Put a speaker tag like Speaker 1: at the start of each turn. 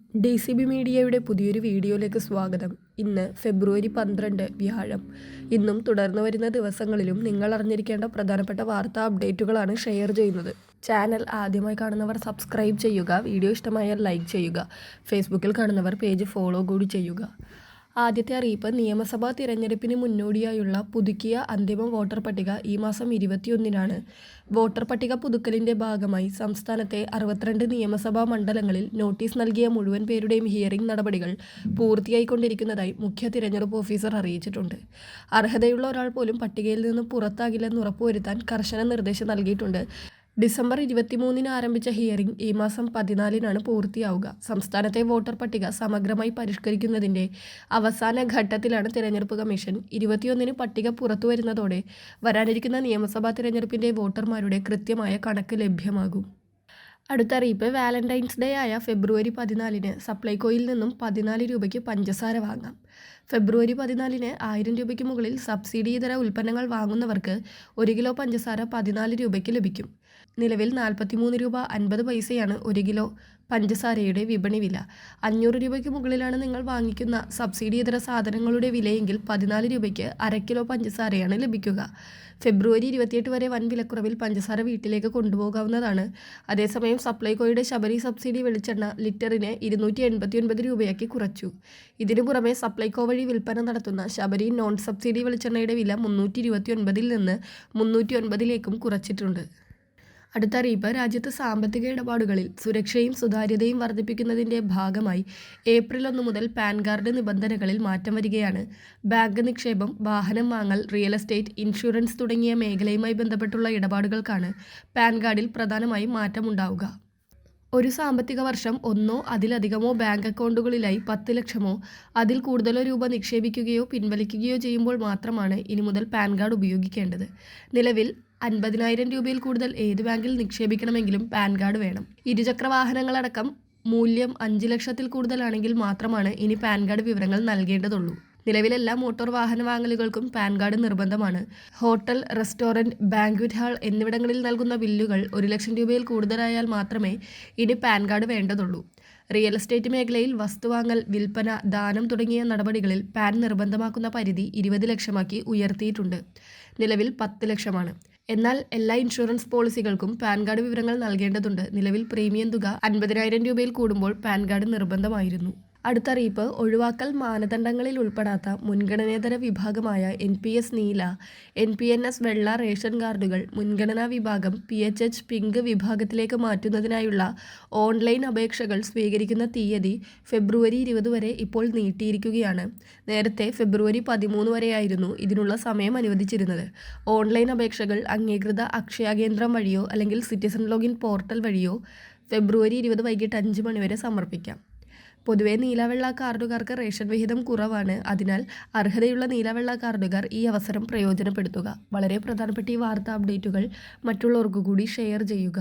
Speaker 1: DCB മീഡിയയുടെ പുതിയൊരു വീഡിയോയിലേക്ക് സ്വാഗതം. ഇന്ന് ഫെബ്രുവരി 12 വ്യാഴം. ഇന്നും തുടർന്ന് വരുന്ന ദിവസങ്ങളിലും നിങ്ങൾ അറിഞ്ഞിരിക്കേണ്ട പ്രധാനപ്പെട്ട വാർത്താ അപ്ഡേറ്റുകളാണ് ഷെയർ ചെയ്യുന്നത്. ചാനൽ ആദ്യമായി കാണുന്നവർ സബ്സ്ക്രൈബ് ചെയ്യുക. വീഡിയോ ഇഷ്ടമായാൽ ലൈക്ക് ചെയ്യുക. ഫേസ്ബുക്കിൽ കാണുന്നവർ പേജ് ഫോളോ കൂടി ചെയ്യുക. ആദ്യത്തെ അറിയിപ്പ്, നിയമസഭാ തിരഞ്ഞെടുപ്പിന് മുന്നോടിയായുള്ള പുതുക്കിയ അന്തിമ വോട്ടർ പട്ടിക ഈ മാസം 21-നാണ്. വോട്ടർ പട്ടിക പുതുക്കലിന്റെ ഭാഗമായി സംസ്ഥാനത്തെ 62 നിയമസഭാ മണ്ഡലങ്ങളിൽ നോട്ടീസ് നൽകിയ മുഴുവൻ പേരുടെയും ഹിയറിംഗ് നടപടികൾ പൂർത്തിയായിക്കൊണ്ടിരിക്കുന്നതായി മുഖ്യ തിരഞ്ഞെടുപ്പ് ഓഫീസർ അറിയിച്ചിട്ടുണ്ട്. അർഹതയുള്ള ഒരാൾ പോലും പട്ടികയിൽ നിന്ന് പുറത്താകില്ലെന്ന് ഉറപ്പുവരുത്താൻ കർശന നിർദ്ദേശം നൽകിയിട്ടുണ്ട്. ഡിസംബർ 23-ന് ആരംഭിച്ച ഹിയറിംഗ് ഈ മാസം 14-നാണ് പൂർത്തിയാവുക. സംസ്ഥാനത്തെ വോട്ടർ പട്ടിക സമഗ്രമായി പരിഷ്കരിക്കുന്നതിന്റെ അവസാന ഘട്ടത്തിലാണ് തിരഞ്ഞെടുപ്പ് കമ്മീഷൻ. 21-ന് പട്ടിക പുറത്തുവരുന്നതോടെ വരാനിരിക്കുന്ന നിയമസഭാ തിരഞ്ഞെടുപ്പിന്റെ വോട്ടർമാരുടെ കൃത്യമായ കണക്ക് ലഭ്യമാകും. അടുത്ത അറിയിപ്പ്, വാലന്റൈൻസ് ഡേ ആയ ഫെബ്രുവരി 14-ന് സപ്ലൈകോയിൽ നിന്നും 14 രൂപയ്ക്ക് പഞ്ചസാര വാങ്ങാം. ഫെബ്രുവരി 14-ന് 1000 രൂപയ്ക്ക് മുകളിൽ സബ്സിഡി ഇതര ഉൽപ്പന്നങ്ങൾ വാങ്ങുന്നവർക്ക് 1 കിലോ പഞ്ചസാര 14 രൂപയ്ക്ക് ലഭിക്കും. നിലവിൽ 43 രൂപ 50 പൈസയാണ് 1 കിലോ പഞ്ചസാരയുടെ വിപണി വില. 500 രൂപയ്ക്ക് മുകളിലാണ് നിങ്ങൾ വാങ്ങിക്കുന്ന സബ്സിഡി ഇതര സാധനങ്ങളുടെ വിലയെങ്കിൽ 14 രൂപയ്ക്ക് 1/2 കിലോ പഞ്ചസാരയാണ് ലഭിക്കുക. ഫെബ്രുവരി 28 വരെ വൻ വിലക്കുറവിൽ പഞ്ചസാര വീട്ടിലേക്ക് കൊണ്ടുപോകാവുന്നതാണ്. അതേസമയം സപ്ലൈകോയുടെ ശബരി സബ്സിഡി വെളിച്ചെണ്ണ ലിറ്ററിന് 289 രൂപയാക്കി കുറച്ചു. ഇതിനു പുറമെ സപ്ലൈകോ വഴി വിൽപ്പന നടത്തുന്ന ശബരി നോൺ സബ്സിഡി വെളിച്ചെണ്ണയുടെ വില 329-ൽ നിന്ന് 309-ലേക്കും കുറച്ചിട്ടുണ്ട്. അടുത്ത അറിയിപ്പ്, രാജ്യത്ത് സാമ്പത്തിക ഇടപാടുകളിൽ സുരക്ഷയും സുതാര്യതയും വർദ്ധിപ്പിക്കുന്നതിന്റെ ഭാഗമായി ഏപ്രിൽ 1 മുതൽ പാൻ കാർഡ് നിബന്ധനകളിൽ മാറ്റം വരികയാണ്. ബാങ്ക് നിക്ഷേപം, വാഹനം വാങ്ങൽ, റിയൽ എസ്റ്റേറ്റ്, ഇൻഷുറൻസ് തുടങ്ങിയ മേഖലയുമായി ബന്ധപ്പെട്ടുള്ള ഇടപാടുകൾക്കാണ് പാൻ കാർഡിൽ പ്രധാനമായും മാറ്റമുണ്ടാവുക. ഒരു സാമ്പത്തിക വർഷം ഒന്നോ അതിലധികമോ ബാങ്ക് അക്കൗണ്ടുകളിലായി 10 ലക്ഷമോ അതിൽ കൂടുതലോ രൂപ നിക്ഷേപിക്കുകയോ പിൻവലിക്കുകയോ ചെയ്യുമ്പോൾ മാത്രമാണ് ഇനി മുതൽ പാൻ കാർഡ് ഉപയോഗിക്കേണ്ടത്. നിലവിൽ 50,000 രൂപയിൽ കൂടുതൽ ഏത് ബാങ്കിൽ നിക്ഷേപിക്കണമെങ്കിലും പാൻ കാർഡ് വേണം. ഇരുചക്ര വാഹനങ്ങളടക്കം മൂല്യം 5 ലക്ഷത്തിൽ കൂടുതലാണെങ്കിൽ മാത്രമാണ് ഇനി പാൻ കാർഡ് വിവരങ്ങൾ നൽകേണ്ടതുള്ളൂ. നിലവിലെല്ലാ മോട്ടോർ വാഹന വാങ്ങലുകൾക്കും പാൻ കാർഡ് നിർബന്ധമാണ്. ഹോട്ടൽ, റെസ്റ്റോറന്റ്, ബാങ്ക്വറ്റ് ഹാൾ എന്നിവിടങ്ങളിൽ നൽകുന്ന ബില്ലുകൾ 1 ലക്ഷം രൂപയിൽ കൂടുതലായാൽ മാത്രമേ ഇനി പാൻ കാർഡ് വേണ്ടതുള്ളൂ. റിയൽ എസ്റ്റേറ്റ് മേഖലയിൽ വസ്തുവാങ്ങൽ, വിൽപ്പന, ദാനം തുടങ്ങിയ നടപടികളിൽ പാൻ നിർബന്ധമാക്കുന്ന പരിധി 20 ലക്ഷമാക്കി ഉയർത്തിയിട്ടുണ്ട്. നിലവിൽ 10 ലക്ഷമാണ്. എന്നാൽ എല്ലാ ഇൻഷുറൻസ് പോളിസികൾക്കും പാൻ കാർഡ് വിവരങ്ങൾ നൽകേണ്ടതുണ്ട്. നിലവിൽ പ്രീമിയം തുക 50,000 രൂപയിൽ കൂടുമ്പോൾ പാൻ കാർഡ് നിർബന്ധമായിരുന്നു. അടുത്ത അറിയിപ്പ്, ഒഴിവാക്കൽ മാനദണ്ഡങ്ങളിൽ ഉൾപ്പെടാത്ത മുൻഗണനേതര വിഭാഗമായ NPS നീല, NPNS വെള്ള റേഷൻ കാർഡുകൾ മുൻഗണനാ വിഭാഗം PHH പിങ്ക് വിഭാഗത്തിലേക്ക് മാറ്റുന്നതിനായുള്ള ഓൺലൈൻ അപേക്ഷകൾ സ്വീകരിക്കുന്ന തീയതി ഫെബ്രുവരി 20 വരെ ഇപ്പോൾ നീട്ടിയിരിക്കുകയാണ്. നേരത്തെ ഫെബ്രുവരി 13 വരെയായിരുന്നു ഇതിനുള്ള സമയം അനുവദിച്ചിരുന്നത്. ഓൺലൈൻ അപേക്ഷകൾ അംഗീകൃത അക്ഷയ കേന്ദ്രം വഴിയോ അല്ലെങ്കിൽ സിറ്റിസൺ ലോഗിൻ പോർട്ടൽ വഴിയോ ഫെബ്രുവരി 20 വൈകിട്ട് 5 മണി വരെ സമർപ്പിക്കാം. പൊതുവെ നീലവെള്ള കാർഡുകാർക്ക് റേഷൻ വിഹിതം കുറവാണ്. അതിനാൽ അർഹതയുള്ള നീലവെള്ള കാർഡുകാർ ഈ അവസരം പ്രയോജനപ്പെടുത്തുക. വളരെ പ്രധാനപ്പെട്ട ഈ വാർത്താ അപ്ഡേറ്റുകൾ മറ്റുള്ളവർക്ക് കൂടി ഷെയർ ചെയ്യുക.